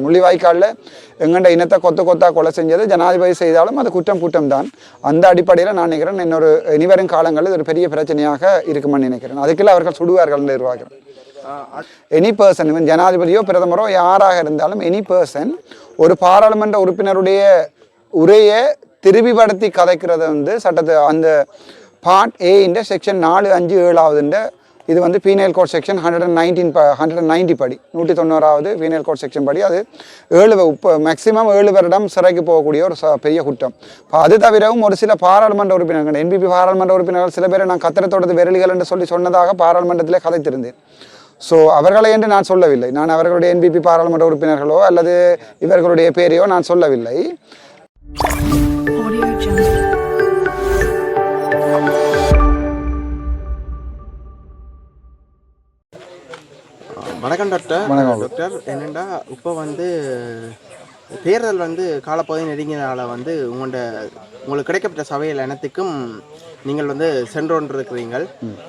முள்ளிவாய்க்காலில் எங்கண்ட இனத்தை கொத்தா கொலை செஞ்சது ஜனாதிபதி செய்தாலும் அது குற்றம் தான். அந்த அடிப்படையில் நான் நினைக்கிறேன் இன்னொரு இனிவரும் காலங்களில் ஒரு பெரிய பிரச்சனையாக இருக்குமென்னு நினைக்கிறேன். அதுக்குள்ள அவர்கள் சுடுவார்கள் எதிர்பார்க்கிறேன். எனி பர்சன், இவன் ஜனாதிபதியோ பிரதமரோ யாராக இருந்தாலும் எனி பர்சன் ஒரு பாராளுமன்ற உறுப்பினருடைய உரையை திருப்பிப்படுத்தி கதைக்கிறத வந்து சட்டத்தை அந்த பார்ட் ஏ இந்த செக்ஷன் 4, 5, 7 இது வந்து பீனல் கோட் செக்ஷன் 190 படி 190வது பீனல் கோட் செக்ஷன் படி அது 7 மேக்சிமம் 7 வருடம் சிறைக்கு போகக்கூடிய ஒரு பெரிய குற்றம். அது தவிரவும் ஒரு சில பாராளுமன்ற உறுப்பினர்கள் என்பிபி பாராளுமன்ற உறுப்பினர்கள் சில பேரை நான் கத்திரத்தோடது விரலிகள் என்று சொன்னதாக பாராளுமன்றத்திலே கதைத்திருந்தேன். ஸோ அவர்களை என்று நான் சொல்லவில்லை. நான் அவர்களுடைய என்பிபி பாராளுமன்ற உறுப்பினர்களோ அல்லது இவர்களுடைய பேரையோ நான் சொல்லவில்லை. வணக்கம் டாக்டர். வணக்கம் டாக்டர். என்னென்னா இப்போ வந்து தேர்தல் வந்து காலப்பகுதி நெருங்கினால வந்து உங்களுக்கு கிடைக்கப்பட்ட சபையில் இனத்துக்கும் நீங்கள் வந்து சென்றொன்றிருக்கிறீர்கள்.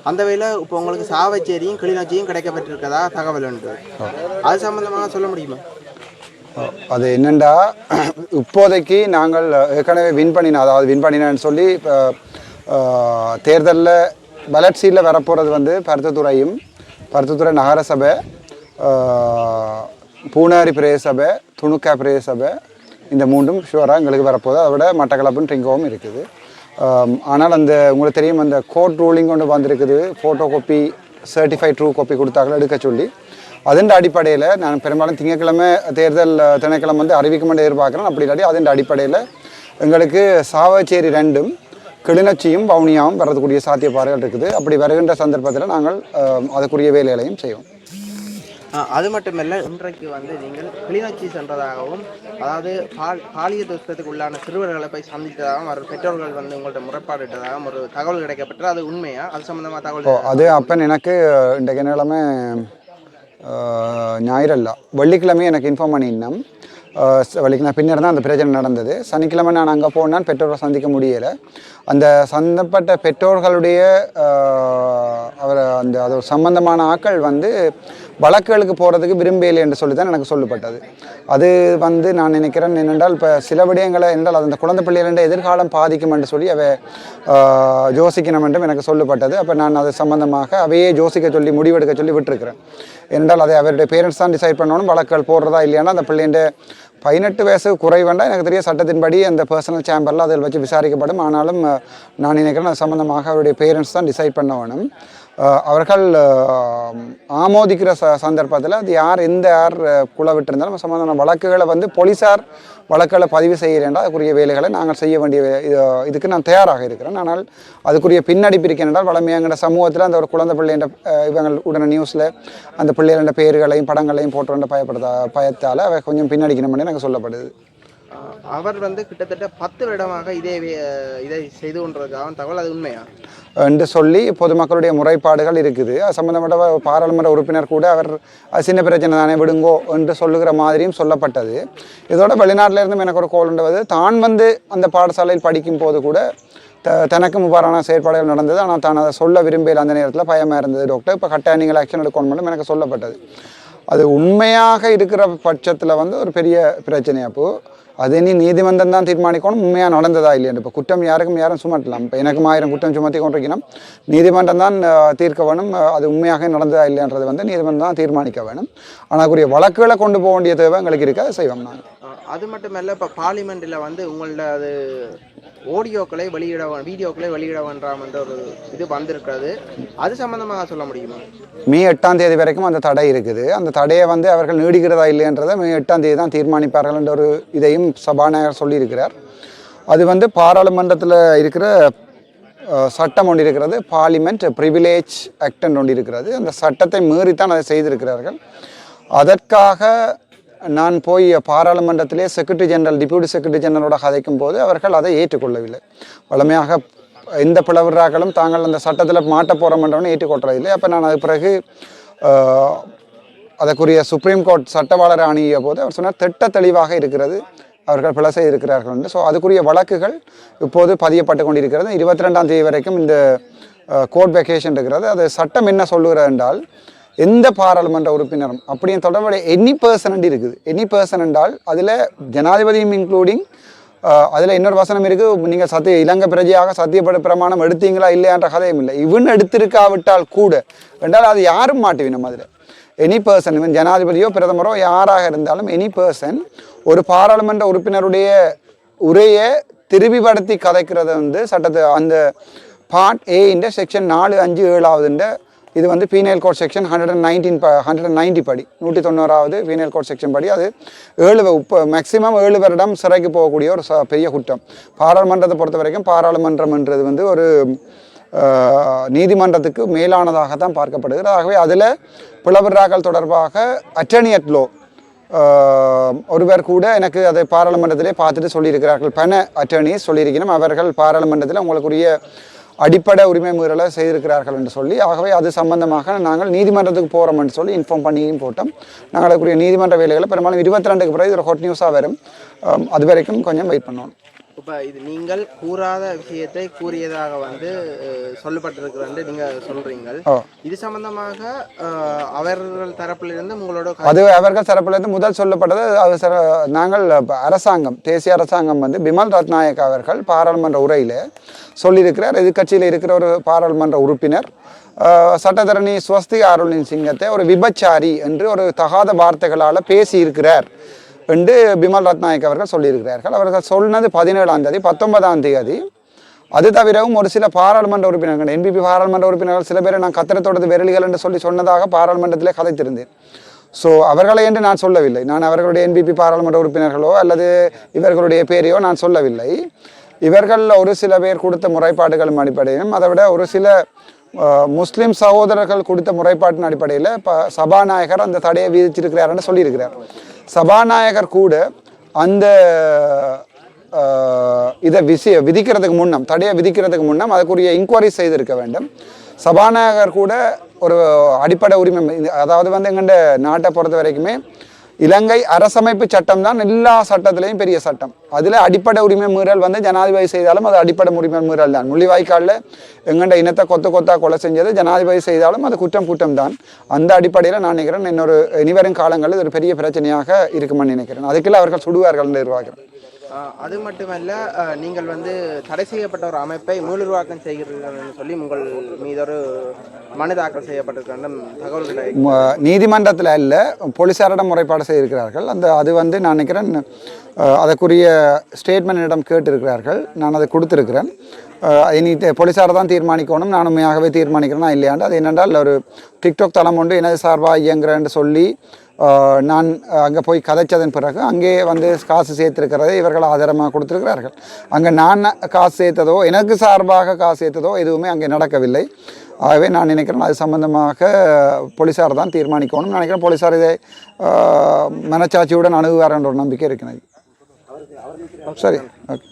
அந்த வகையில் இப்போ உங்களுக்கு சாவச்சேரியும் கிளிநொச்சியும் கிடைக்கப்பட்டிருக்கதா தகவல் உண்டு. அது சம்பந்தமாக சொல்ல முடியுமா? அது என்னென்னா இப்போதைக்கு நாங்கள் ஏற்கனவே வின் பண்ணினான்னு சொல்லி தேர்தலில் பேலட் சீட்டில் வரப்போகிறது வந்து பருத்தித்துறை நகரசபை, பூனாரி பிரதேசபை, துணுக்கா பிரதேசபை, இந்த 3ம் ஷுவராக எங்களுக்கு வரப்போகுது. அதை விட மட்டக்களப்பும் ட்ரிங்கோவும் இருக்குது. ஆனால் அந்த உங்களுக்கு தெரியும் அந்த கோர்ட் ரூலிங் கொண்டு வந்திருக்குது. Photo copy certified true copy கொடுத்தாங்களோ எடுக்க சொல்லி அதன் அடிப்படையில் நான் பெரும்பாலும் திங்கட்கிழமை தேர்தல் திணைக்களம் வந்து அறிவிக்குமென்று எதிர்பார்க்குறேன். அப்படி இல்லாட்டி அதன் அடிப்படையில் எங்களுக்கு சாவச்சேரி 2ம் கிளிநொச்சியும் வவுனியாவும் வரக்கூடிய சாத்தியப்பாடுகள் இருக்குது. அப்படி வருகின்ற சந்தர்ப்பத்தில் நாங்கள் அதுக்குரிய வேலைகளையும் செய்வோம். அது மட்டுமல்ல, இன்றைக்கு வந்து நீங்கள் கிளிநொச்சி சென்றதாகவும், அதாவது பாலியல் துஷ்டத்துக்கு உள்ளான சிறுவர்களை போய் சந்தித்ததாகவும் அவர் பெற்றோர்கள் வந்து உங்கள்கிட்ட முறைப்பாடுட்டதாகவும் ஒரு தகவல் கிடைக்கப்பட்டு அது உண்மையா? அது சம்பந்தமாக தகவல் அது அப்போ எனக்கு இன்றைக்கு நிலைமை ஞாயிறல்ல வெள்ளிக்கிழமை எனக்கு இன்ஃபார்ம் பண்ணியிருந்தோம். வெள்ளிக்கிழமை பின்னர் தான் அந்த பிரச்சனை நடந்தது. சனிக்கிழமை நான் அங்கே போனால் பெற்றோரை சந்திக்க முடியலை. அந்த சந்தப்பட்ட பெற்றோர்களுடைய அது சம்பந்தமான ஆட்கள் வந்து வழக்குகளுக்கு போகிறதுக்கு விரும்பலை என்று சொல்லி தான் எனக்கு சொல்லப்பட்டது. அது வந்து நான் நினைக்கிறேன் என்னென்றால் இப்போ சில விடயங்களை என்றால் அது அந்த குழந்தை பிள்ளைகள எதிர்காலம் பாதிக்கும் என்று சொல்லி யோசிக்கணும் என்றும் எனக்கு சொல்லப்பட்டது. அப்போ நான் அது சம்பந்தமாக அவையே யோசிக்க சொல்லி முடிவெடுக்க சொல்லி விட்டுருக்கிறேன். என்றால் அதை அவருடைய பேரண்ட்ஸ் தான் டிசைட் பண்ணணும் வழக்குகள் போடுறதா இல்லையானா அந்த பிள்ளைண்ட 18 வயசு குறைவேண்டாம். எனக்கு தெரிய சட்டத்தின்படி அந்த பர்சனல் சேம்பரில் அதில் வச்சு விசாரிக்கப்படும். ஆனாலும் நான் நினைக்கிறேன் அது சம்பந்தமாக அவருடைய பேரண்ட்ஸ் தான் டிசைட் பண்ண வேணும். அவர்கள் ஆமோதிக்கிற சந்தர்ப்பத்தில் அது யார் குழ விட்டிருந்தாலும் சம்பந்தமான வழக்குகளை வந்து போலீஸார் வழக்குகளை பதிவு செய்கிறேன்டா அதுக்குரிய வேலைகளை நாங்கள் செய்ய வேண்டிய இதுக்கு நான் தயாராக இருக்கிறேன். ஆனால் அதுக்குரிய பின்னடிப்பு இருக்கின்றால் வளமையாங்கிற சமூகத்தில் அந்த ஒரு குழந்தை பிள்ளைன்ற இவங்க உடனே நியூஸில் அந்த பிள்ளைகள பேர்களையும் படங்களையும் போட்டு பயத்தால் அவை கொஞ்சம் பின்னடிக்கணும்னு எனக்கு சொல்லப்படுது. அவர் வந்து கிட்டத்தட்ட 10 வருடமாக இதை செய்து கொண்டிருக்காக தகவல், அது உண்மையா என்று சொல்லி பொதுமக்களுடைய முறைப்பாடுகள் இருக்குது. அது சம்பந்தப்பட்ட பாராளுமன்ற உறுப்பினர் கூட அவர் சின்ன பிரச்சனை தானே விடுங்கோ என்று சொல்லுகிற மாதிரியும் சொல்லப்பட்டது. இதோட வெளிநாட்டில் இருந்தும் எனக்கு ஒரு கோல் உண்டு. தான் வந்து அந்த பாடசாலையில் படிக்கும் போது கூட தனக்கு முப்பாரான செயற்பாடுகள் நடந்தது. ஆனால் தான் அதை சொல்ல விரும்பல. அந்த நேரத்தில் பயமாக இருந்தது டாக்டர். இப்போ கட்டாயம் நீங்கள் ஆக்ஷன் எடுக்கணும் மட்டும் எனக்கு சொல்லப்பட்டது. அது உண்மையாக இருக்கிற பட்சத்தில் வந்து ஒரு பெரிய பிரச்சனை. அப்போது அது நீ நீதிமன்றம் தான் தீர்மானிக்கணும் உண்மையாக நடந்ததா இல்லையா. இப்போ குற்றம் யாரும் சுமட்டலாம். இப்போ எனக்கும் 1000 குற்றம் சுமத்தி கொண்டிருக்கணும். நீதிமன்றம் தான் தீர்க்க வேணும். அது உண்மையாக நடந்ததா இல்லைன்றது வந்து நீதிமன்றம் தான் தீர்மானிக்க வேணும். ஆனால் அதுக்குரிய வழக்குகளை கொண்டு போக வேண்டிய தேவை எங்களுக்கு இருக்க செய்வோம். நாங்கள் அது மட்டுமல்ல, இப்போ பார்லிமெண்ட்டில் வந்து உங்களோட அது வீடியோக்களை வெளியிட வேண்டாம் என்ற ஒரு இது வந்திருக்கிறது. அது சம்பந்தமாக சொல்ல முடியுமா? மே 8ஆம் தேதி வரைக்கும் அந்த தடை இருக்குது. அந்த தடையை வந்து அவர்கள் நீடிக்கிறதா இல்லைன்றதை மே 8ஆம் தேதி தான் தீர்மானிப்பார்கள் என்ற ஒரு இதையும் சபாநாயகர் சொல்லியிருக்கிறார். அது வந்து பாராளுமன்றத்தில் இருக்கிற சட்டம் ஒன்று இருக்கிறது, பார்லிமெண்ட் ப்ரிவிலேஜ் ஆக்ட் ஒன்று இருக்கிறது. அந்த சட்டத்தை மீறித்தான் அதை செய்திருக்கிறார்கள். அதற்காக நான் போய் பாராளுமன்றத்திலே டிப்யூட்டி செக்ரட்டரி ஜெனரலோட கதைக்கும் போது அவர்கள் அதை ஏற்றுக்கொள்ளவில்லை. வழமையாக எந்த பிளவராக்களும் தாங்கள் அந்த சட்டத்தில் மாட்ட போகிறோம்ன்றவனே ஏற்றுக்கொள்றதில்லை. அப்போ நான் அது பிறகு அதற்குரிய சுப்ரீம் கோர்ட் சட்டவாளர் அணுகிய போது அவர் சொன்னார் திட்ட தெளிவாக இருக்கிறது, அவர்கள் பிழை செய்திருக்கிறார்கள் என்று. ஸோ அதுக்குரிய வழக்குகள் இப்போது பதியப்பட்டு கொண்டிருக்கிறது. 22ஆம் தேதி வரைக்கும் இந்த கோர்ட் வெக்கேஷன் இருக்கிறது. அது சட்டம் என்ன சொல்லுகிறது என்றால் எந்த பாராளுமன்ற உறுப்பினரும் அப்படியே தொடர்புடைய எனி பர்சன் இருக்குது. எனி பர்சன் என்றால் அதில் ஜனாதிபதியும் இன்க்ளூடிங், அதில் இன்னொரு வசனம் இருக்குது, நீங்கள் இலங்கை பிரஜையாக சத்தியப்பட பிரமாணம் எடுத்தீங்களா இல்லையான்ற கதையும் இல்லை. இவன் எடுத்திருக்காவிட்டால் கூட என்றால் அது யாரும் மாட்டுவினோம். அதில் எனி பர்சன், இவன் ஜனாதிபதியோ பிரதமரோ யாராக இருந்தாலும் எனி பர்சன் ஒரு பாராளுமன்ற உறுப்பினருடைய உரையை திருப்பிப்படுத்தி கதைக்கிறத வந்து சட்டத்தை அந்த பார்ட் ஏ இந்த செக்ஷன் 457 இது வந்து பீனல் கோட் செக்ஷன் 190 படி 190வது பீனல் கோட் செக்ஷன் படி அது 7 மேக்சிமம் 7 வருடம் சிறைக்கு போகக்கூடிய ஒரு பெரிய குற்றம். பாராளுமன்றத்தை பொறுத்த வரைக்கும் பாராளுமன்றம்ன்றது வந்து ஒரு நீதிமன்றத்துக்கு மேலானதாகத்தான் பார்க்கப்படுகிறது. ஆகவே அதில் பிளவுறாக்கள் தொடர்பாக அட்டர்னி அட் லோ ஒருவர் கூட எனக்கு அதை பாராளுமன்றத்திலே பார்த்துட்டு சொல்லியிருக்கிறார்கள். பண அட்டர்னிஸ் சொல்லியிருக்கணும், அவர்கள் பாராளுமன்றத்தில் உங்களுக்குரிய அடிப்படை உரிமை மீறலை செய்திருக்கிறார்கள் என்று சொல்லி. ஆகவே அது சம்பந்தமாக நாங்கள் நீதிமன்றத்துக்கு போகிறோம் என்று சொல்லி இன்ஃபார்ம் பண்ணியும் போட்டோம். நாங்கள் அதுக்குரிய நீதிமன்ற வேலைகளை பெரும்பாலும் 22க்கு பிறகு இது ஒரு ஹாட் நியூஸாக வரும். அது வரைக்கும் கொஞ்சம் வெயிட் பண்ணணும். இப்போ இது நீங்கள் கூறாத விஷயத்தை கூறியதாக வந்து சொல்லப்பட்டிருக்கிறது நீங்கள் சொல்கிறீங்க. இது சம்பந்தமாக அவர்கள் தரப்பிலிருந்து உங்களோட அது அவர்கள் தரப்பிலிருந்து முதல் சொல்லப்பட்டது நாங்கள் அரசாங்கம், தேசிய அரசாங்கம் வந்து பிமல் ரத்நாயக் அவர்கள் பாராளுமன்ற உரையில் சொல்லியிருக்கிறார். எதிர்கட்சியில் இருக்கிற ஒரு பாராளுமன்ற உறுப்பினர் சட்டத்தரணி ஸ்வஸ்தி அருளின் சிங்கத்தை ஒரு விபச்சாரி என்று ஒரு தகாத வார்த்தைகளால் பேசியிருக்கிறார் என்று பிமல் ரத்நாயக் அவர்கள் சொல்லியிருக்கிறார்கள். அவர்கள் சொன்னது 17ஆம் தேதி, 19ஆம் தேதி. அது தவிரவும் ஒரு சில பாராளுமன்ற உறுப்பினர்கள், என்பிபி பாராளுமன்ற உறுப்பினர்கள் சில பேரை நான் கத்திரத்தோடது விரலிகள் என்று சொன்னதாக பாராளுமன்றத்திலே கதைத்திருந்தேன். ஸோ அவர்களை என்று நான் சொல்லவில்லை. நான் அவர்களுடைய என்பிபி பாராளுமன்ற உறுப்பினர்களோ அல்லது இவர்களுடைய பேரையோ நான் சொல்லவில்லை. இவர்கள் ஒரு சில பேர் கொடுத்த முறைப்பாடுகளும் அடிப்படையிலும், அதை விட ஒரு சில முஸ்லீம் சகோதரர்கள் கொடுத்த முறைப்பாட்டின் அடிப்படையில் சபாநாயகர் அந்த தடையை விதிச்சிருக்கிறாருன்னு சொல்லியிருக்கிறார். சபாநாயகர் கூட அந்த இதை விதிக்கிறதுக்கு முன்னம், தடையை விதிக்கிறதுக்கு முன்னம் அதுக்குரிய இன்கொயரி செய்திருக்க வேண்டும். சபாநாயகர் கூட ஒரு அடிப்படை உரிமை, அதாவது வந்து எங்கள்ட நாட்டை பொறுத்த வரைக்குமே இலங்கை அரசமைப்பு சட்டம் தான் எல்லா சட்டத்திலையும் பெரிய சட்டம். அதில் அடிப்படை உரிமை மீறல் வந்து ஜனாதிபதி செய்தாலும் அது அடிப்படை உரிமை மீறல் தான். முள்ளிவாய்க்காலில் எங்கள்ட இனத்தை கொத்தா கொலை செஞ்சது ஜனாதிபதி செய்தாலும் அது குற்றம் தான். அந்த அடிப்படையில் நான் நினைக்கிறேன் இனிவரும் காலங்களில் இது ஒரு பெரிய பிரச்சனையாக இருக்குமென்னு நினைக்கிறேன். அதுக்குள்ள அவர்கள் சுடுவார்கள் நிர்வாகம். அது மட்டுமல்ல, நீங்கள் வந்து தடை செய்யப்பட்ட ஒரு அமைப்பை மீளுருவாக்கம் செய்கிறீர்கள் சொல்லி உங்கள் மீது ஒரு மனு தாக்கல் செய்யப்பட்டிருக்கின்ற தகவல்களை நீதிமன்றத்தில் இல்லை, போலீஸாரிடம் முறைப்பாடு செய்திருக்கிறார்கள். அது வந்து நான் நினைக்கிறேன் அதற்குரிய ஸ்டேட்மெண்ட்டிடம் கேட்டிருக்கிறார்கள். நான் அதை கொடுத்துருக்கிறேன். இனி போலீஸாரை தான் தீர்மானிக்கணும், நான் உண்மையாகவே தீர்மானிக்கிறேன்னா இல்லையாண்டு. அது என்னென்றால் ஒரு டிக்டாக் தளம் ஒன்று எனது சார்பாக இயங்குறேன்னு சொல்லி நான் அங்கே போய் கதைச்சதன் பிறகு அங்கே வந்து காசு சேர்த்துருக்கிறதை இவர்கள் ஆதாரமாக கொடுத்துருக்கிறார்கள். அங்கே நான் காசு சேர்த்ததோ எனக்கு சார்பாக காசு சேர்த்ததோ எதுவுமே அங்கே நடக்கவில்லை. ஆகவே நான் நினைக்கிறேன் அது சம்பந்தமாக போலீஸார் தான் தீர்மானிக்கணும். நினைக்கிறேன் போலீஸார் இதை மனச்சாட்சியுடன் அணுகுவார் என்ற ஒரு நம்பிக்கை இருக்கிறது. சரி, ஓகே.